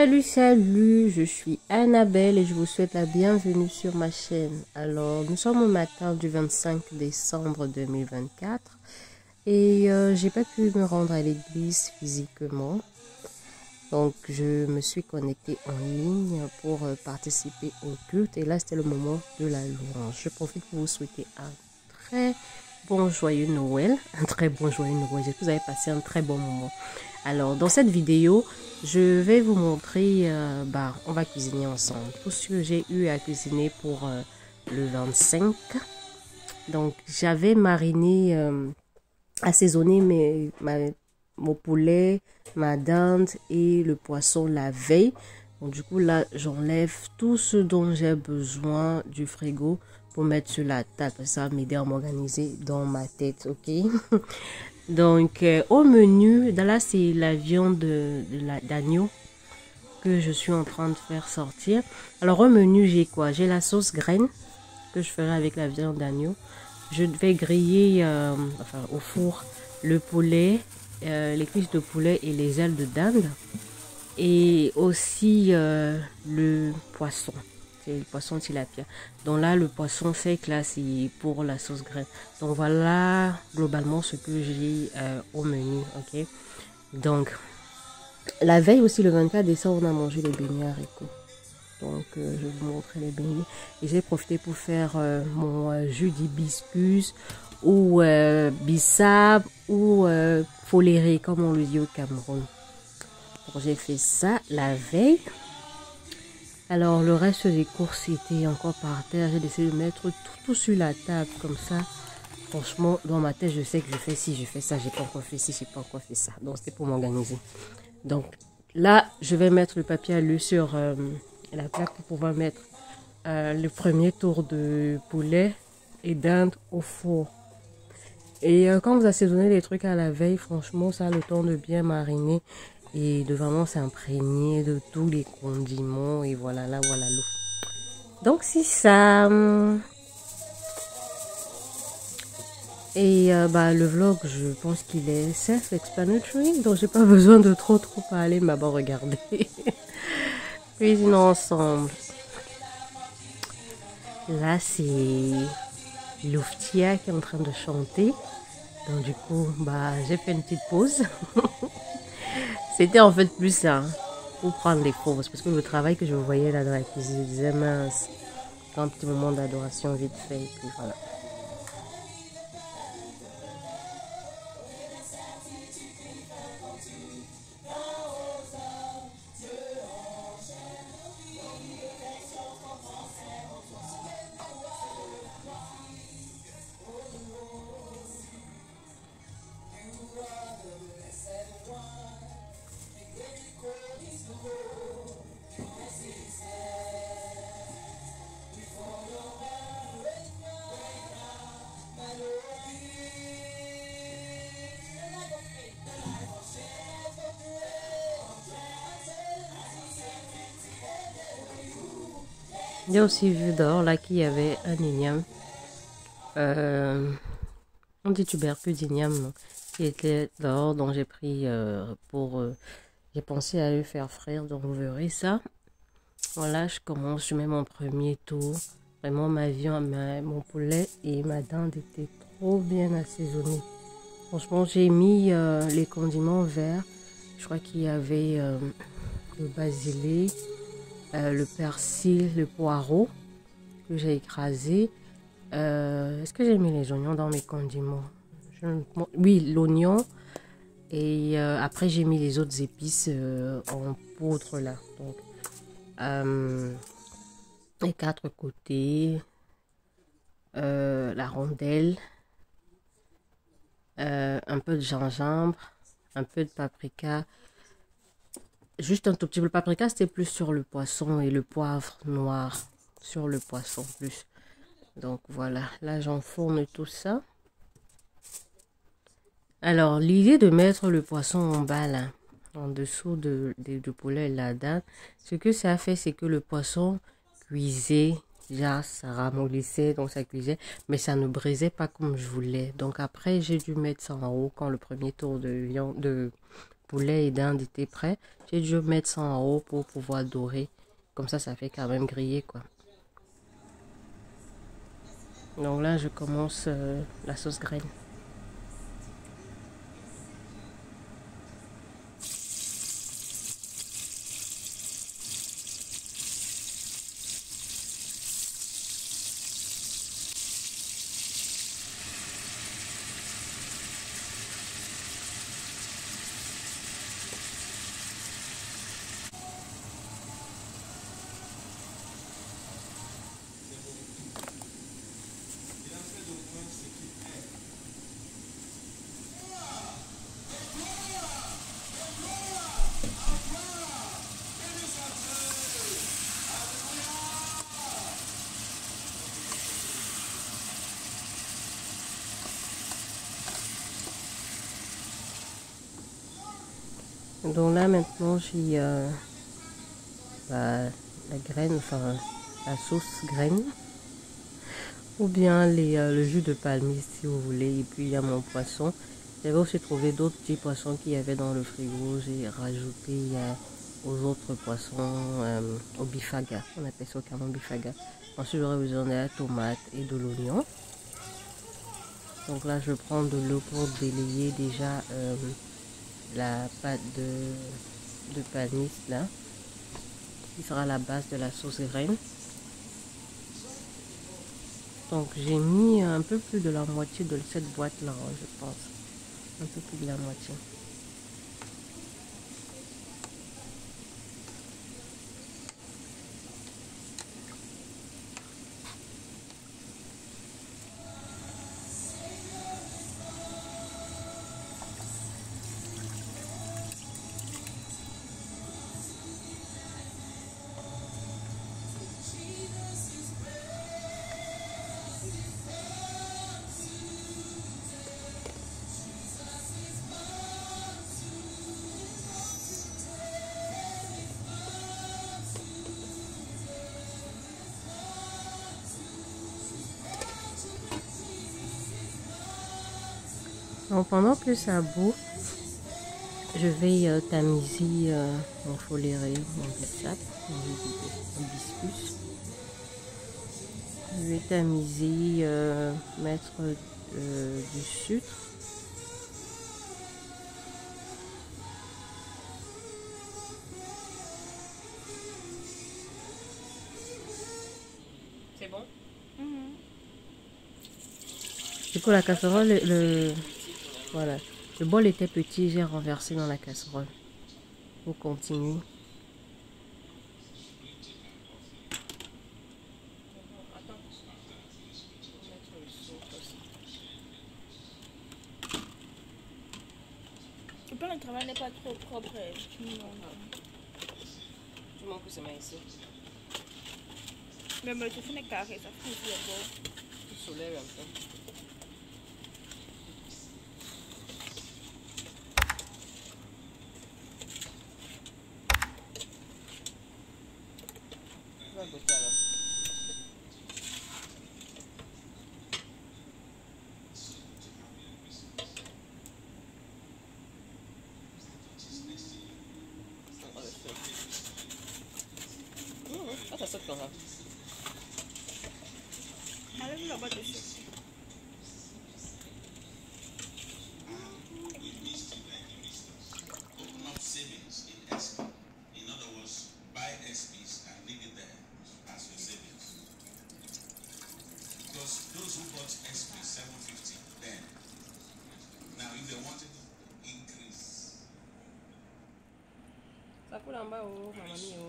Salut, salut, je suis Annabelle et je vous souhaite la bienvenue sur ma chaîne. Alors, nous sommes au matin du 25 décembre 2024 et j'ai pas pu me rendre à l'église physiquement. Donc, je me suis connectée en ligne pour participer au culte et là, c'était le moment de la louange. Je profite pour vous souhaiter un très bon joyeux Noël, J'espère que vous avez passé un très bon moment. Alors, dans cette vidéo, je vais vous montrer, on va cuisiner ensemble. Tout ce que j'ai eu à cuisiner pour le 25. Donc, j'avais mariné, assaisonné mon poulet, ma dinde et le poisson la veille. Donc, du coup, là, j'enlève tout ce dont j'ai besoin du frigo pour mettre sur la table. Ça va m'aider à m'organiser dans ma tête, ok? Donc, au menu, là, c'est la viande d'agneau que je suis en train de faire sortir. Alors, au menu, j'ai quoi? J'ai la sauce graine que je ferai avec la viande d'agneau. Je vais griller au four le poulet, les cuisses de poulet et les ailes de dinde. Et aussi le poisson. C'est le poisson tilapia. Donc là, le poisson sec, là, c'est pour la sauce graine. Donc voilà globalement ce que j'ai au menu, ok? Donc, la veille aussi, le 24 décembre, on a mangé les beignets haricots. Donc, je vais vous montrer les beignets. Et j'ai profité pour faire mon jus d'hibiscus ou bissap ou foléré, comme on le dit au Cameroun. J'ai fait ça la veille. Alors le reste des courses était encore par terre. J'ai décidé de mettre tout sur la table comme ça. Franchement, dans ma tête, je sais que je fais ci, je fais ça, j'ai pas encore fait ci, j'ai pas encore fait ça. Donc c'était pour m'organiser. Donc là, je vais mettre le papier alu sur la plaque pour pouvoir mettre le premier tour de poulet et dinde au four. Et quand vous assaisonnez les trucs à la veille, franchement, ça a le temps de bien mariner et de vraiment s'imprégner de tous les condiments. Et voilà, là, voilà l'eau. Donc, c'est ça. Et le vlog, je pense qu'il est self-explanatory. Donc, j'ai pas besoin de trop parler, mais bon, regardez. Cuisinons ensemble. Là, c'est Louftia qui est en train de chanter. Donc du coup, j'ai fait une petite pause. C'était en fait plus ça, pour prendre les pauses. Parce que le travail que je voyais là dans la cuisine, je disais mince, un petit moment d'adoration vite fait. Et puis voilà. J'ai aussi vu dehors là qu'il y avait un igname. On dit tubercule d'igname qui était dehors, donc j'ai pris j'ai pensé à le faire frire, donc vous verrez ça. Voilà, je mets mon premier tour. Vraiment ma viande, mon poulet et ma dinde étaient trop bien assaisonnés. Franchement, j'ai mis les condiments verts. Je crois qu'il y avait le basilic, le persil, le poireau que j'ai écrasé. Est-ce que j'ai mis les oignons dans mes condiments? Oui, l'oignon. Et après, j'ai mis les autres épices en poudre là. Donc, les 4 côtés, la rondelle, un peu de gingembre, un peu de paprika. Juste un tout petit peu. Le paprika, c'était plus sur le poisson et le poivre noir sur le poisson plus. Donc voilà, là j'enfourne tout ça. Alors l'idée de mettre le poisson en bas là, en dessous du poulet et la dinde, ce que ça a fait, c'est que le poisson cuisait, déjà ça ramollissait, donc ça cuisait, mais ça ne brisait pas comme je voulais. Donc après j'ai dû mettre ça en haut quand le premier tour de poulet et dinde étaient prêts. J'ai dû mettre ça en haut pour pouvoir dorer. Comme ça fait quand même griller, quoi. Donc là, je commence la sauce graine. Donc là maintenant j'ai la graine, enfin la sauce graine, ou bien le jus de palmiste si vous voulez, et puis il y a mon poisson. J'avais aussi trouvé d'autres petits poissons qu'il y avait dans le frigo, j'ai rajouté aux autres poissons au bifaga, on appelle ça au bifaga. Ensuite j'aurai besoin de la tomate et de l'oignon. Donc là je prends de l'eau pour délayer déjà la pâte de palmiste là, qui sera la base de la sauce graine. Donc j'ai mis un peu plus de la moitié de cette boîte là, je pense. Un peu plus de la moitié. Donc pendant que ça bout, je vais tamiser mon foléré, mon bissap, mon hibiscus. Je vais tamiser, mettre du sucre. C'est bon? Du coup la casserole, voilà, le bol était petit, j'ai renversé dans la casserole. On continue. Le plan de travail n'est pas trop propre. Tu manques ce maïs ici. Mais le téléphone est carré, ça fait aussi le beau. Tu soulèves un peu. Tu vas goûter alors. Ah, ça saute comme ça. Enlève la boîte de sucre. Ça coule en bas, oh, mamie, oh.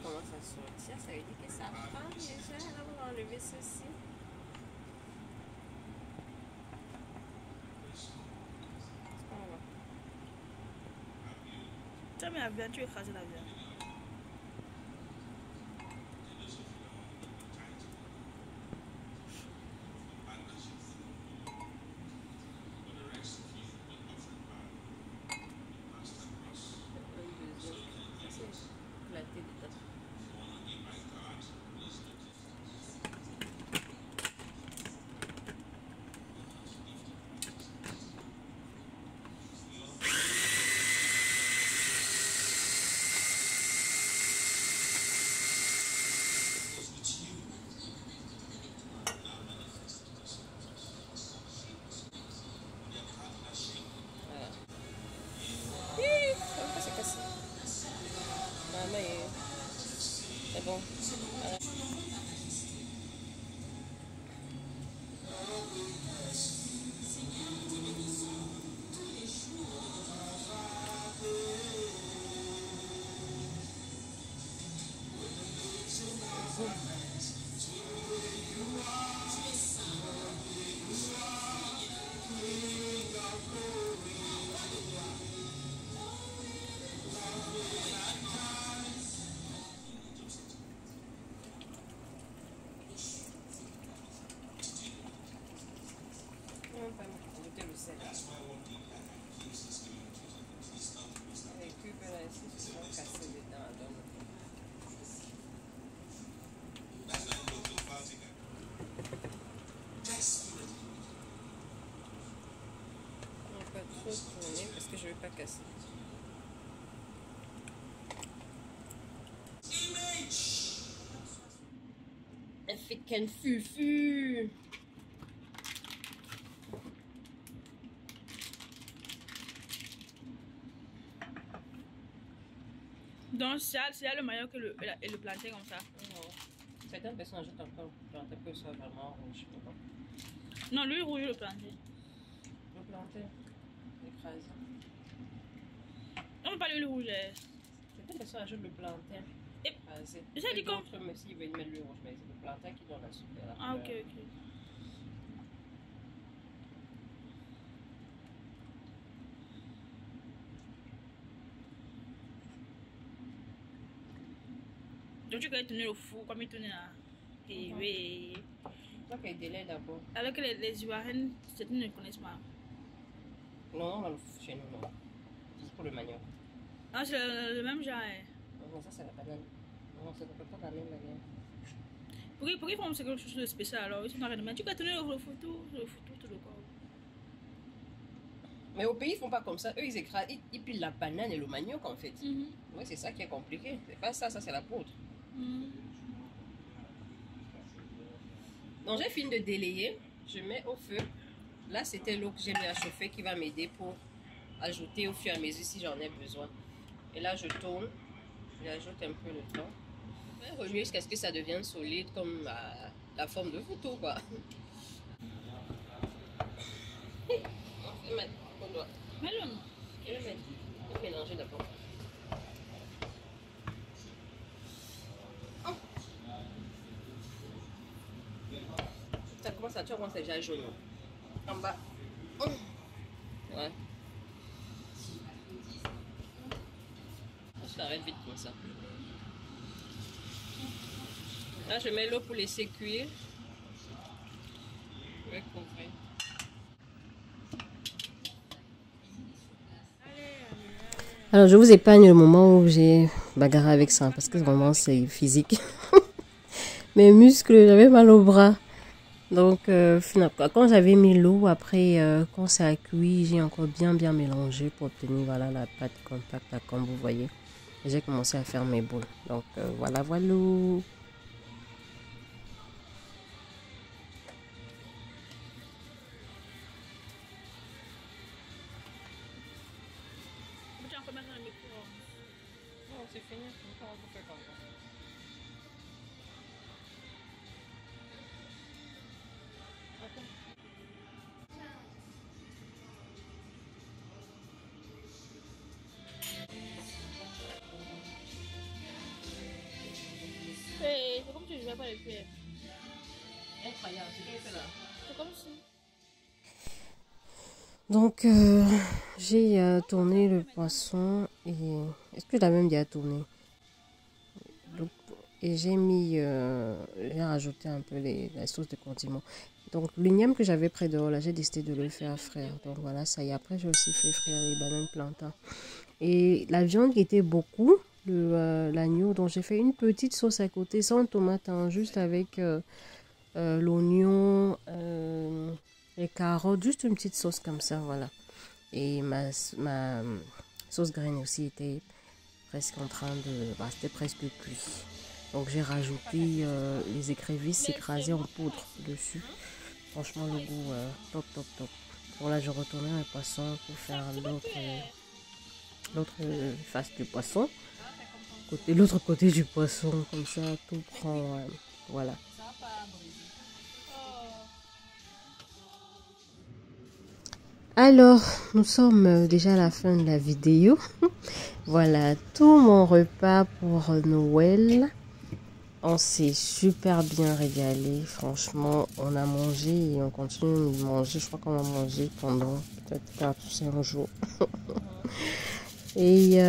Comment ça sortir, ça veut dire que ça prend déjà. Là, on va enlever ceci. Tu as mis la viande, tu écrases la viande. tourner parce que je ne vais pas casser. African fufu. Donc, c'est le maillot que le plantain comme ça. Non. Certaines personnes ajoutent encore le plantain que ça vraiment rouge. Non, lui rouge le plantain. Le plantain écrasé. On ne peut pas lui rouge. Certaines personnes ajoutent le plantain écrasé. Ça dit comme. Mais s'ils veulent mettre le rouge, mais c'est le plantain qui donne la super. Ah, ok, ok. Donc tu peux tourner au four comme il tourne là. Et oui. Donc il délai d'abord. Alors que les Ivoiriennes, certains ne connaissent pas. Non, on va le four chez nous, non. C'est pour le manioc. Ah, c'est le même genre. Non, ça c'est la banane. Non, c'est pas la même manière. Pourquoi ils font quelque chose de spécial alors? Ils sont en train de mettre. Tu peux tourner le four tout le corps. Mais au pays, ils font pas comme ça. Eux, ils écrasent, ils pilent la banane et le manioc en fait. Oui, c'est ça qui est compliqué. C'est pas ça, ça c'est la poudre. Donc j'ai fini de délayer. Je mets au feu. Là, c'était l'eau que j'ai mis à chauffer qui va m'aider pour ajouter au fur et à mesure si j'en ai besoin. Et là, je tourne. J'ajoute un peu le temps. Je vais remuer jusqu'à ce que ça devienne solide comme la forme de photo, quoi. On va mettre. Mets-le. Je vais mettre. Je vais mélanger d'abord. Ça commence à, tu vois, c'est déjà jaune. En bas. Ouais. Je l'arrête vite comme ça. Là, je mets l'eau pour laisser cuire. Je vais couvrir. Alors, je vous épargne le moment où j'ai bagarré avec ça parce que vraiment c'est physique. Mes muscles, j'avais mal au bras. Donc, quand j'avais mis l'eau, après, quand ça a cuit, j'ai encore bien mélangé pour obtenir voilà, la pâte compacte, là, comme vous voyez. J'ai commencé à faire mes boules. Donc, voilà. Non, c'est fini. On peut faire comme ça. C'est comme si je ne jouais pas les pieds. Incroyable, c'est qu'elle fait là. C'est comme si. Donc, j'ai tourné le poisson et... Est-ce que je l'ai même déjà tourné? Donc, et j'ai mis... j'ai rajouté un peu la sauce de condiment. Donc, l'igname que j'avais près dehors, là, j'ai décidé de le faire frire. Donc, voilà, ça y est. Après, j'ai aussi fait frire les bananes plantains. Et la viande qui était beaucoup, l'agneau, donc j'ai fait une petite sauce à côté, sans tomate, hein, juste avec l'oignon, les carottes, juste une petite sauce comme ça, voilà. Et ma sauce graine aussi était presque en train de... Bah, c'était presque cuit. Donc j'ai rajouté les écrevisses écrasées en poudre dessus. Franchement, le goût, top. Bon, là, je retournais mes poissons pour faire l'autre face du poisson. L'autre côté du poisson, comme ça, tout prend... voilà. Alors, nous sommes déjà à la fin de la vidéo. Voilà tout mon repas pour Noël. On s'est super bien régalé. Franchement, on a mangé et on continue de manger. Je crois qu'on a mangé pendant peut-être 4 ou 5 jours. Et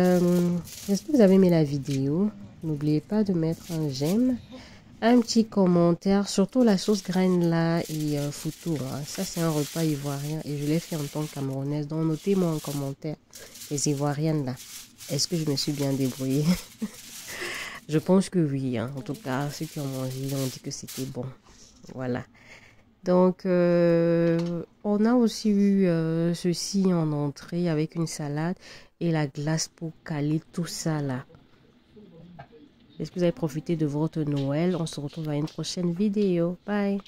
j'espère que vous avez aimé la vidéo. N'oubliez pas de mettre un j'aime, un petit commentaire, surtout la sauce graine là et foutou. Hein. Ça, c'est un repas ivoirien et je l'ai fait en tant que camerounaise. Donc, notez-moi en commentaire, les ivoiriennes là. Est-ce que je me suis bien débrouillée? Je pense que oui. Hein. En tout cas, ceux qui ont mangé ont dit que c'était bon. Voilà. Donc, on a aussi eu ceci en entrée avec une salade et la glace pour caler tout ça là. Est-ce que vous avez profité de votre Noël? On se retrouve à une prochaine vidéo. Bye!